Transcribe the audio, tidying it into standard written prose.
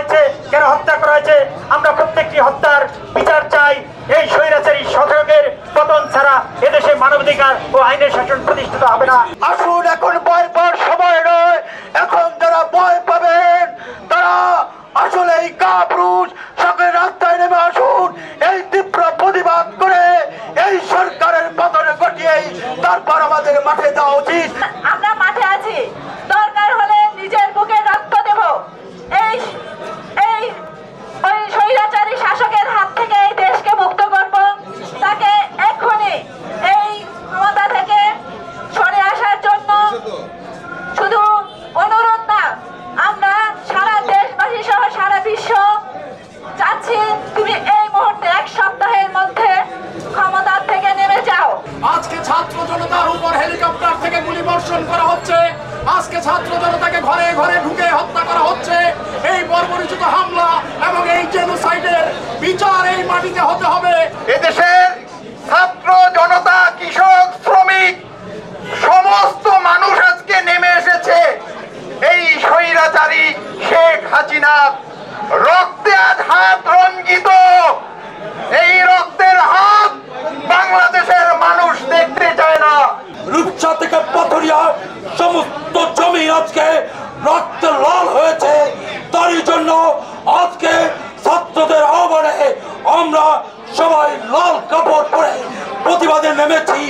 হয়েছে, কেন হত্যা করা হয়েছে। আমরা প্রত্যেকটি হত্যার বিচার চাই। এই স্বৈরাচারী শাসকের পতন ছাড়া এদেশে মানবাধিকার ও আইনের শাসন প্রতিষ্ঠিত হবে না। আসুন, এখন ভয় পাওয়ার সময় নয়। এখন যারা ভয় পাবেন তারা আসলে এই কাপুরুষ সকল রাস্তায় নেমে আসুন। এই তীব্র প্রতিবাদ করে এই সরকারের পতন ঘটিয়েই তারপর আমাদের মাঠে যাওয়া উচিত। আমরা মাঠে আছি, দরকার হলে নিজের বুকে রক্ত দেব। এই এই ওই স্বৈরাচারী শাসকের হাত থেকে এই দেশকে মুক্ত করব। তাকে এক্ষুনি এই ক্ষমতা থেকে সরে আসার জন্য শুধু অনুরোধ না, আমরা সারা দেশবাসী সহ সারা বিশ্ব চাচ্ছি তুমি এই মুহূর্তে 1 সপ্তাহের মধ্যে ক্ষমতা থেকে নেমে যাও। আজকে ছাত্র জনতার উপর হেলিকপ্টার থেকে গুলি বর্ষণ করা হচ্ছে। আজকে ছাত্র জনতাকে ঘরে ঘরে ঢুকে হত্যা করা হচ্ছে। এই বর্বরোচিত হামলা এবং এই জেনোসাইডের বিচার এই মাটিতে হতে হবে। এদেশের ছাত্র জনতা, কৃষক, শ্রমিক সমস্ত মানুষ আজকে নেমে এসেছে এই স্বৈরাচারী শেখ হাসিনার রক্তে আজ হাত রঞ্জিত। এই রক্তের হাত বাংলাদেশের মানুষ দেখতে চায় না। রূপসা থেকে পাথরিয়া সমস্ত জমি আজকে রক্তে লাল হয়েছে। তারই জন্য আজকে ছাত্রদের আহ্বানে আমরা সবাই লাল কাপড় পরে প্রতিবাদে নেমেছি।